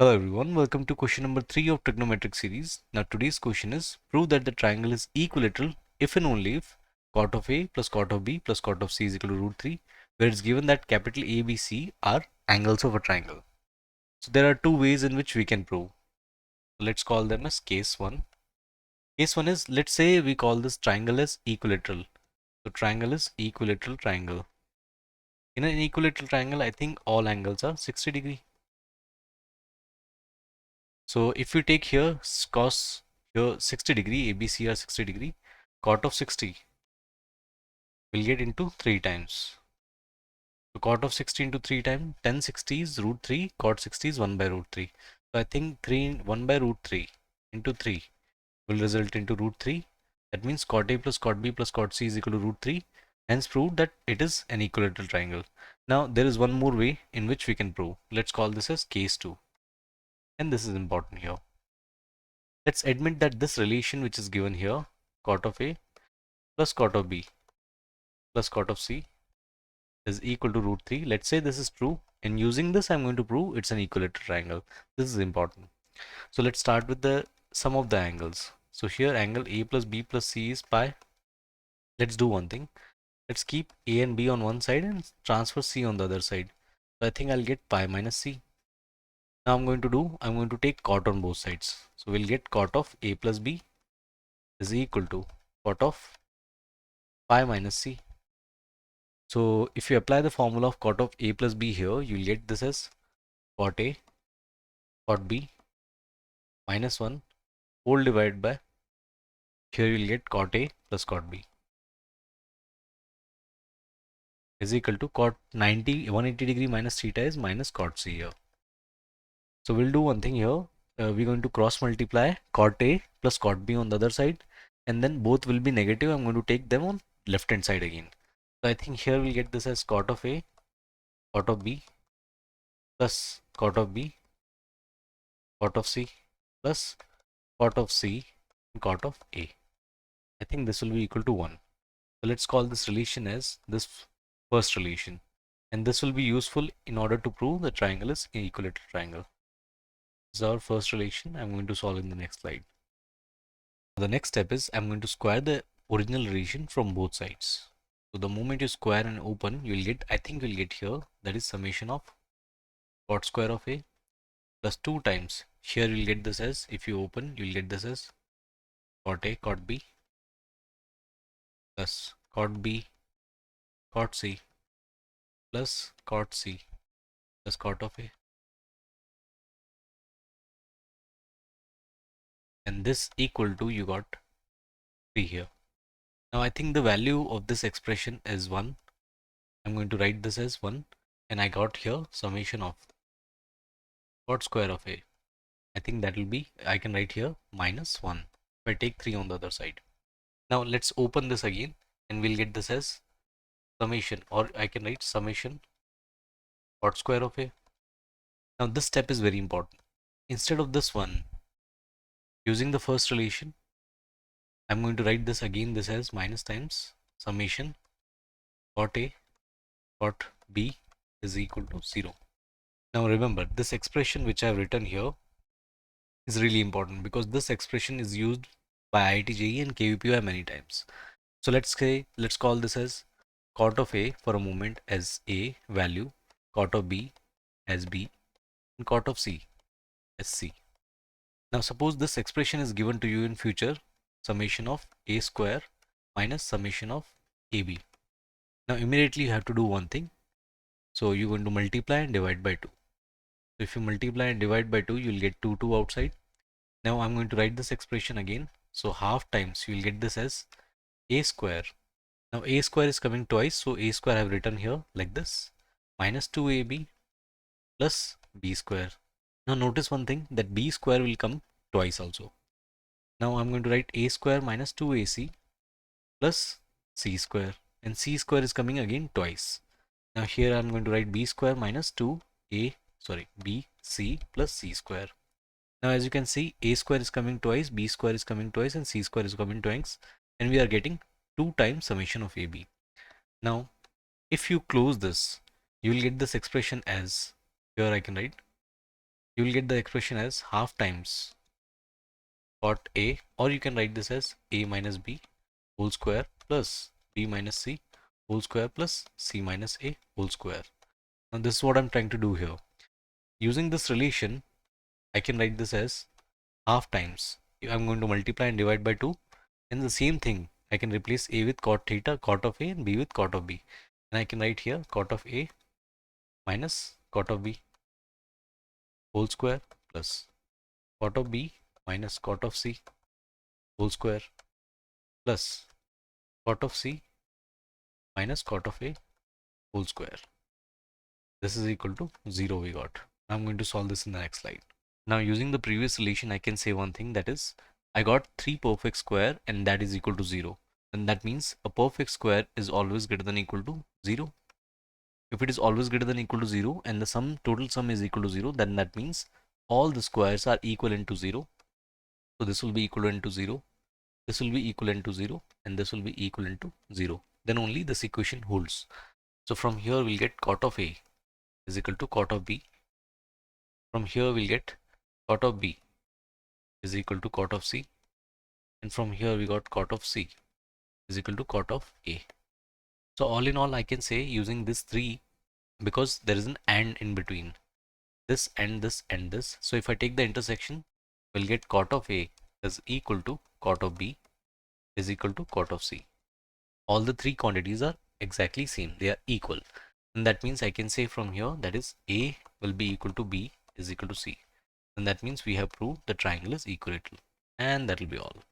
Hello everyone, welcome to question number 3 of trigonometric series. Now today's question is prove that the triangle is equilateral if and only if cot of A plus cot of B plus cot of C is equal to root 3, where it's given that capital A, B, C are angles of a triangle. So there are two ways in which we can prove. Let's call them as case 1. Case 1 is, let's say we call this triangle as equilateral. So triangle is equilateral triangle. In an equilateral triangle, I think all angles are 60 degree. So if we take here cos here 60 degree, ABC are 60 degree, cot of 60 will get into 3 times. So cot of 60 into 3 times, 1060 is root 3, cot 60 is 1 by root 3. So I think 1 by root 3 into 3 will result into root 3. That means cot A plus cot B plus cot C is equal to root 3. Hence prove that it is an equilateral triangle. Now there is one more way in which we can prove. Let's call this as case 2. And this is important here. Let's admit that this relation which is given here, cot of A plus cot of B plus cot of C is equal to root 3. Let's say this is true, and using this I'm going to prove it's an equilateral triangle. This is important. So let's start with the sum of the angles. So here angle A plus B plus C is pi. Let's do one thing. Let's keep A and B on one side and transfer C on the other side. So I think I'll get pi minus C. Now I'm going to take cot on both sides. So we'll get cot of A plus B is equal to cot of pi minus C. So if you apply the formula of cot of A plus B here, you'll get this as cot A, cot B minus 1 whole divided by, here you'll get cot A plus cot B is equal to cot 180 degree minus theta is minus cot C here. So we'll do one thing here. We're going to cross multiply cot A plus cot B on the other side, and then both will be negative. I'm going to take them on left hand side again. So I think here we'll get this as cot of A, cot of B plus cot of B, cot of C plus cot of C and cot of A. I think this will be equal to 1. So let's call this relation as this first relation, and this will be useful in order to prove the triangle is an equilateral triangle. This is our first relation. I'm going to solve in the next slide. The next step is I'm going to square the original relation from both sides. So the moment you square and open, you'll get, I think you'll get here, that is summation of cot square of A plus 2 times. Here you'll get this as, if you open, you'll get this as cot A cot B plus cot B cot C plus cot C plus cot of A, and this equal to, you got 3 here. Now I think the value of this expression is 1. I'm going to write this as 1, and I got here summation of cot square of A. I think that will be, I can write here minus 1 if I take 3 on the other side. Now let's open this again, and we'll get this as summation, or I can write summation cot square of A. Now this step is very important. Instead of this one, using the first relation, I'm going to write this again, this as minus times summation cot A cot B is equal to 0. Now remember, this expression which I have written here is really important, because this expression is used by IIT-JEE and KVPY many times. So let's call this as cot of A for a moment as A value, cot of B as B, and cot of C as C. Now suppose this expression is given to you in future, summation of A square minus summation of AB. Now immediately you have to do one thing. So you're going to multiply and divide by 2. So if you multiply and divide by 2, you'll get 2 outside. Now I'm going to write this expression again. So half times you'll get this as A square. Now A square is coming twice, so A square I have written here like this, minus 2AB plus B square. Now notice one thing, that B square will come twice also. Now I'm going to write A square minus 2AC plus C square, and C square is coming again twice. Now here I'm going to write B square minus 2BC plus C square. Now as you can see, A square is coming twice, B square is coming twice, and C square is coming twice, and we are getting 2 times summation of AB. Now if you close this, you will get this expression as, here I can write you will get the expression as half times cot A, or you can write this as A minus B whole square plus B minus C whole square plus C minus A whole square. Now this is what I'm trying to do here. Using this relation, I can write this as half times. I'm going to multiply and divide by 2. And the same thing, I can replace A with cot theta, cot of A, and B with cot of B. And I can write here cot of A minus cot of B whole square plus cot of B minus cot of C whole square plus cot of C minus cot of A whole square. This is equal to 0 we got. I'm going to solve this in the next slide. Now using the previous relation, I can say one thing, that is I got 3 perfect square and that is equal to 0. And that means a perfect square is always greater than equal to 0. If it is always greater than equal to 0 and the total sum is equal to 0, then that means all the squares are equivalent to 0. So this will be equivalent to 0, this will be equivalent to 0, and this will be equivalent to 0. Then only this equation holds. So from here we'll get cot of A is equal to cot of B. From here we'll get cot of B is equal to cot of C. And from here we got cot of C is equal to cot of A. So all in all, I can say using this 3, because there is an and in between, this and this and this. So if I take the intersection, we'll get cot of A is equal to cot of B is equal to cot of C. All the 3 quantities are exactly same. They are equal. And that means I can say from here, that is A will be equal to B is equal to C. And that means we have proved the triangle is equilateral. And that will be all.